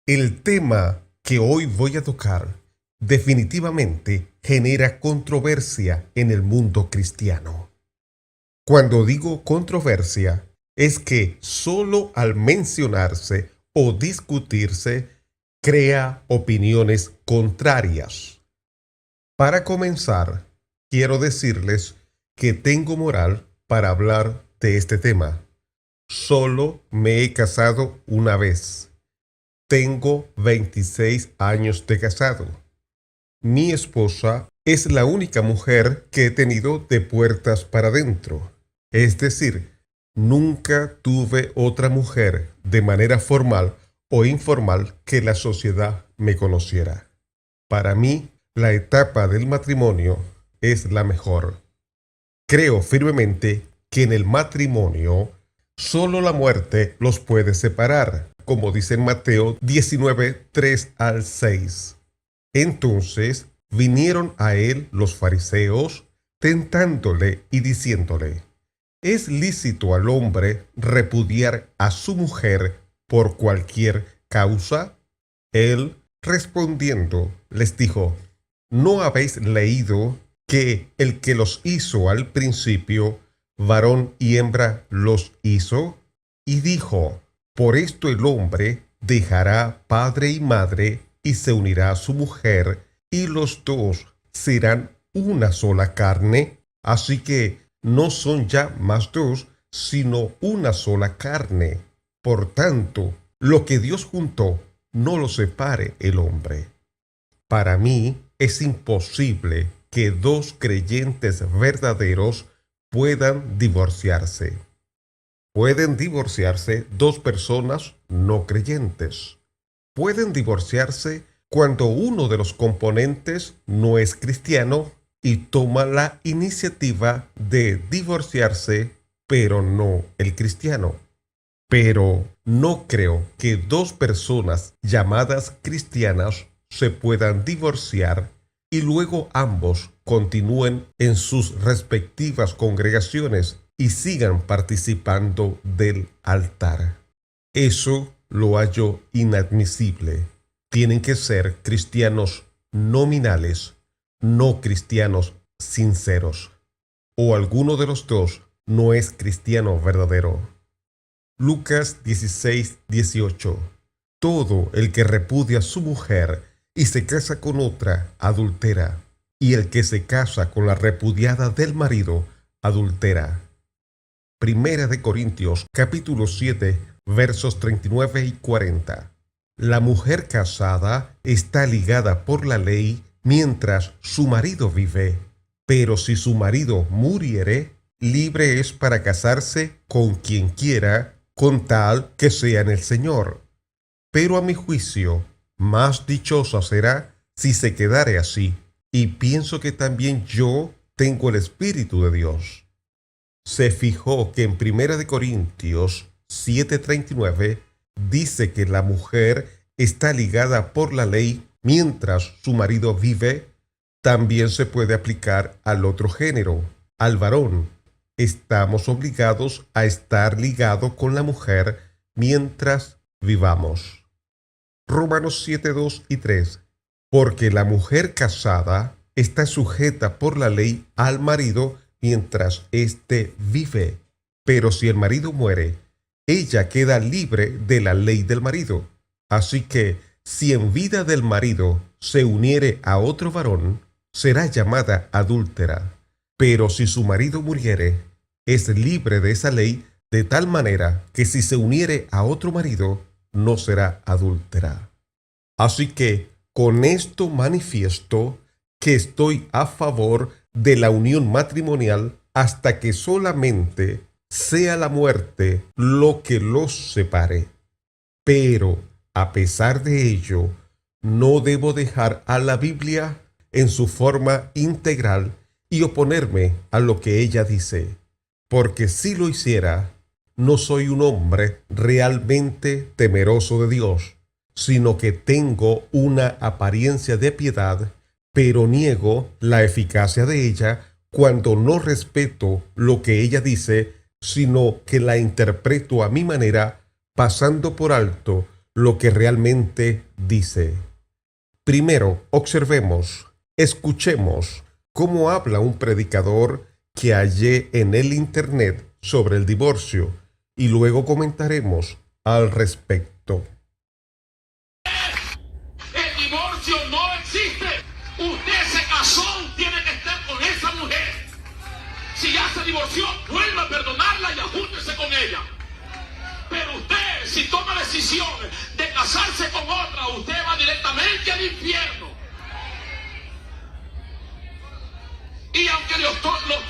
El tema que hoy voy a tocar definitivamente genera controversia en el mundo cristiano. Cuando digo controversia, es que solo al mencionarse o discutirse crea opiniones contrarias. Para comenzar, quiero decirles que tengo moral para hablar de este tema. Solo me he casado una vez. Tengo 26 años de casado. Mi esposa es la única mujer que he tenido de puertas para adentro. Es decir, nunca tuve otra mujer de manera formal o informal que la sociedad me conociera. Para mí, la etapa del matrimonio es la mejor. Creo firmemente que en el matrimonio solo la muerte los puede separar, como dice en Mateo 19, 3 al 6. Entonces vinieron a él los fariseos, tentándole y diciéndole: ¿es lícito al hombre repudiar a su mujer por cualquier causa? Él, respondiendo, les dijo: ¿no habéis leído que el que los hizo al principio, varón y hembra los hizo? Y dijo: por esto el hombre dejará padre y madre y se unirá a su mujer, y los dos serán una sola carne. Así que no son ya más dos, sino una sola carne. Por tanto, lo que Dios juntó, no lo separe el hombre. Para mí es imposible que dos creyentes verdaderos puedan divorciarse. Pueden divorciarse dos personas no creyentes. Pueden divorciarse cuando uno de los componentes no es cristiano y toma la iniciativa de divorciarse, pero no el cristiano. Pero no creo que dos personas llamadas cristianas se puedan divorciar y luego ambos continúen en sus respectivas congregaciones y sigan participando del altar. Eso lo hallo inadmisible. Tienen que ser cristianos nominales, no cristianos sinceros. O alguno de los dos no es cristiano verdadero. Lucas 16, 18. Todo el que repudia a su mujer y se casa con otra, adultera. Y el que se casa con la repudiada del marido, adultera. Primera de Corintios, capítulo 7, versos 39 y 40. La mujer casada está ligada por la ley mientras su marido vive, pero si su marido muriere, libre es para casarse con quien quiera, con tal que sea en el Señor. Pero a mi juicio, más dichosa será si se quedare así, y pienso que también yo tengo el Espíritu de Dios. Se fijó que en Primera de Corintios 7:39 dice que la mujer está ligada por la ley mientras su marido vive. También se puede aplicar al otro género, al varón. Estamos obligados a estar ligados con la mujer mientras vivamos. Romanos 7:2 y 3. Porque la mujer casada está sujeta por la ley al marido mientras éste vive. Pero si el marido muere, ella queda libre de la ley del marido. Así que, si en vida del marido se uniere a otro varón, será llamada adúltera. Pero si su marido muriere, es libre de esa ley, de tal manera que si se uniere a otro marido, no será adúltera. Así que, con esto manifiesto que estoy a favor de la unión matrimonial hasta que solamente sea la muerte lo que los separe. Pero, a pesar de ello, no debo dejar a la Biblia en su forma integral y oponerme a lo que ella dice, porque si lo hiciera, no soy un hombre realmente temeroso de Dios, sino que tengo una apariencia de piedad, pero niego la eficacia de ella cuando no respeto lo que ella dice, sino que la interpreto a mi manera, pasando por alto lo que realmente dice. Primero, observemos, escuchemos cómo habla un predicador que hallé en el Internet sobre el divorcio y luego comentaremos al respecto. El divorcio no existe. Usted se casó, tiene que estar con esa mujer. Si ya se divorció, vuelva a perdonarla y ajústese con ella. Pero usted, si toma la decisión de casarse con otra, usted va directamente al infierno. Y aunque los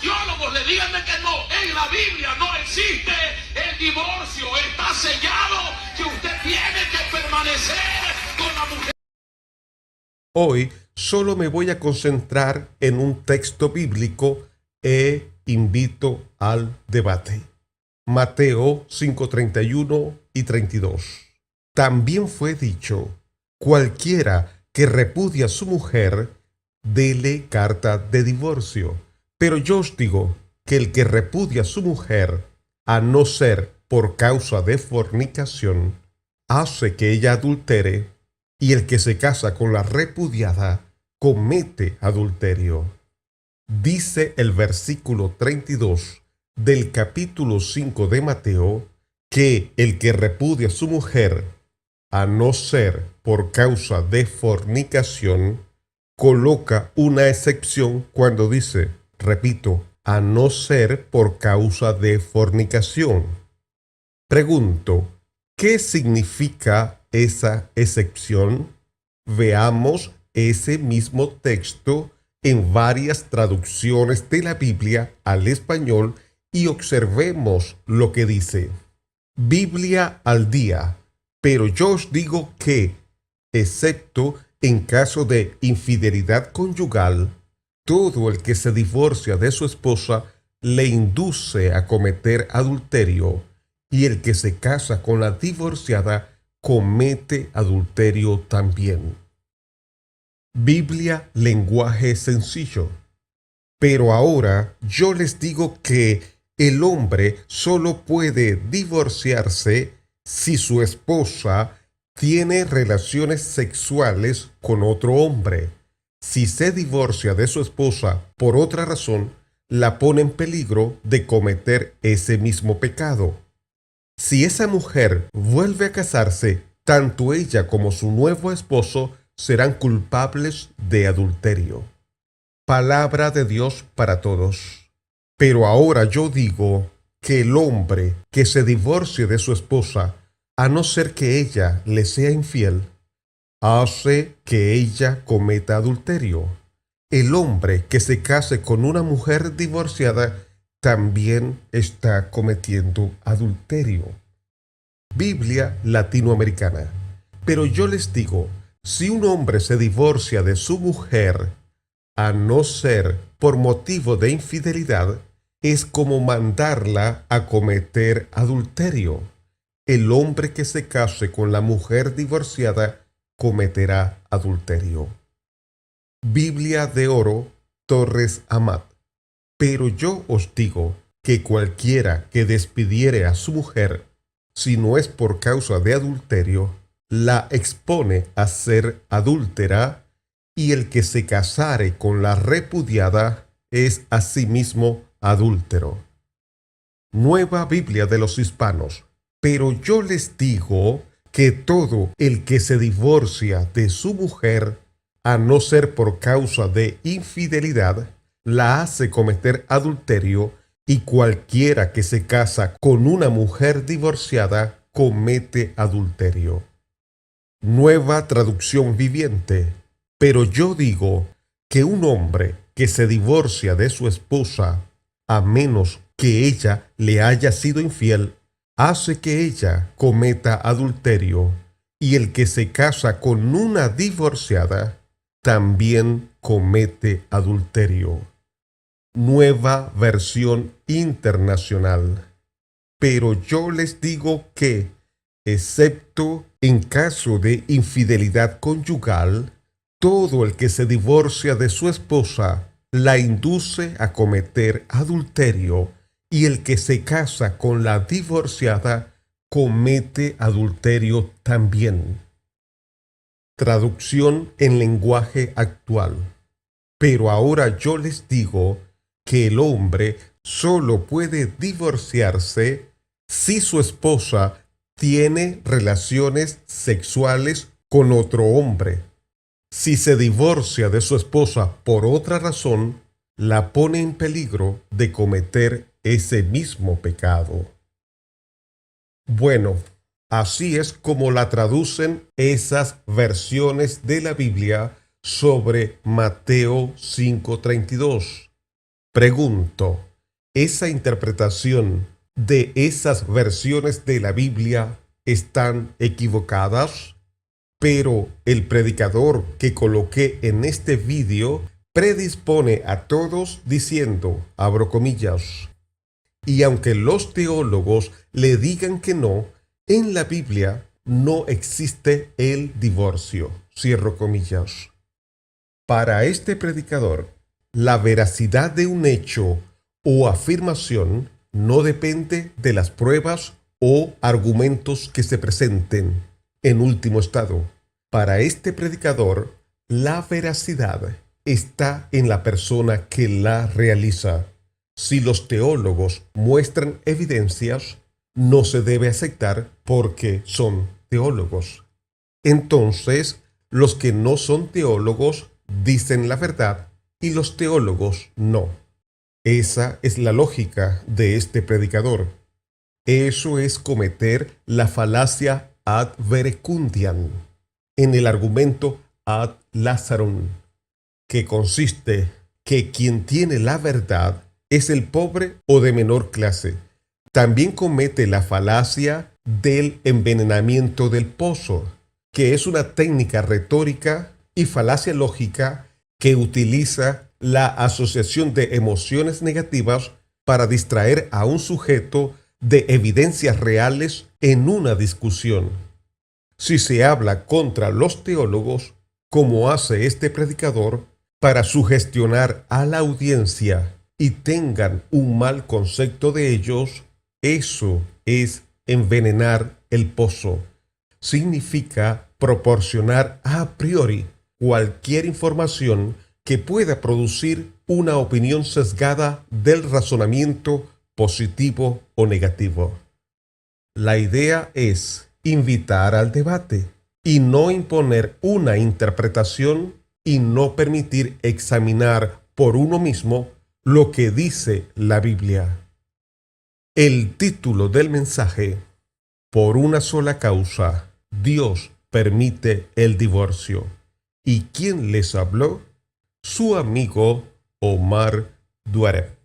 teólogos le digan de que no, en la Biblia no existe el divorcio. Está sellado que usted tiene que permanecer con la mujer. Hoy solo me voy a concentrar en un texto bíblico e invito al debate. Mateo 5:31 y 32. También fue dicho, cualquiera que repudia a su mujer, dele carta de divorcio. Pero yo os digo que el que repudia a su mujer, a no ser por causa de fornicación, hace que ella adultere, y el que se casa con la repudiada comete adulterio. Dice el versículo 32 del capítulo 5 de Mateo que el que repudia a su mujer, a no ser por causa de fornicación, coloca una excepción cuando dice, repito, a no ser por causa de fornicación. Pregunto, ¿qué significa esa excepción? Veamos ese mismo texto en varias traducciones de la Biblia al español y observemos lo que dice. Biblia al día. Pero yo os digo que, excepto en caso de infidelidad conyugal, todo el que se divorcia de su esposa le induce a cometer adulterio, y el que se casa con la divorciada comete adulterio también. Biblia, lenguaje sencillo. Pero ahora yo les digo que el hombre solo puede divorciarse si su esposa tiene relaciones sexuales con otro hombre. Si se divorcia de su esposa por otra razón, la pone en peligro de cometer ese mismo pecado. Si esa mujer vuelve a casarse, tanto ella como su nuevo esposo serán culpables de adulterio. Palabra de Dios para todos. Pero ahora yo digo que el hombre que se divorcie de su esposa, a no ser que ella le sea infiel, hace que ella cometa adulterio. El hombre que se case con una mujer divorciada también está cometiendo adulterio. Biblia latinoamericana. Pero yo les digo, si un hombre se divorcia de su mujer, a no ser por motivo de infidelidad, es como mandarla a cometer adulterio. El hombre que se case con la mujer divorciada cometerá adulterio. Biblia de oro, Torres Amat. Pero yo os digo que cualquiera que despidiere a su mujer, si no es por causa de adulterio, la expone a ser adúltera, y el que se casare con la repudiada es asimismo adúltero. Nueva Biblia de los Hispanos. Pero yo les digo que todo el que se divorcia de su mujer, a no ser por causa de infidelidad, la hace cometer adulterio, y cualquiera que se casa con una mujer divorciada comete adulterio. Nueva traducción viviente. Pero yo digo que un hombre que se divorcia de su esposa, a menos que ella le haya sido infiel, hace que ella cometa adulterio, y el que se casa con una divorciada también comete adulterio. Nueva versión internacional. Pero yo les digo que, excepto en caso de infidelidad conyugal, Todo el que se divorcia de su esposa la induce a cometer adulterio, y el que se casa con la divorciada comete adulterio también. Traducción en lenguaje actual. Pero ahora yo les digo que el hombre solo puede divorciarse si su esposa tiene relaciones sexuales con otro hombre. Si se divorcia de su esposa por otra razón, la pone en peligro de cometer ese mismo pecado. Bueno, así es como la traducen esas versiones de la Biblia sobre Mateo 5:32. Pregunto, ¿esa interpretación de esas versiones de la Biblia están equivocadas? Pero el predicador que coloqué en este vídeo predispone a todos diciendo, abro comillas, y aunque los teólogos le digan que no, en la Biblia no existe el divorcio, cierro comillas. Para este predicador, la veracidad de un hecho o afirmación no depende de las pruebas o argumentos que se presenten. En último estado, para este predicador, la veracidad está en la persona que la realiza. Si los teólogos muestran evidencias, no se debe aceptar porque son teólogos. Entonces, los que no son teólogos dicen la verdad y los teólogos no. Esa es la lógica de este predicador. Eso es cometer la falacia ad verecundiam en el argumento ad Lazarum, que consiste que quien tiene la verdad es el pobre o de menor clase. También comete la falacia del envenenamiento del pozo, que es una técnica retórica y falacia lógica que utiliza la asociación de emociones negativas para distraer a un sujeto de evidencias reales en una discusión. Si se habla contra los teólogos, como hace este predicador, para sugestionar a la audiencia y tengan un mal concepto de ellos, eso es envenenar el pozo. Significa proporcionar a priori cualquier información que pueda producir una opinión sesgada del razonamiento positivo o negativo. La idea es invitar al debate y no imponer una interpretación y no permitir examinar por uno mismo lo que dice la Biblia. El título del mensaje: por una sola causa, Dios permite el divorcio. ¿Y quién les habló? Su amigo Omar Duareb.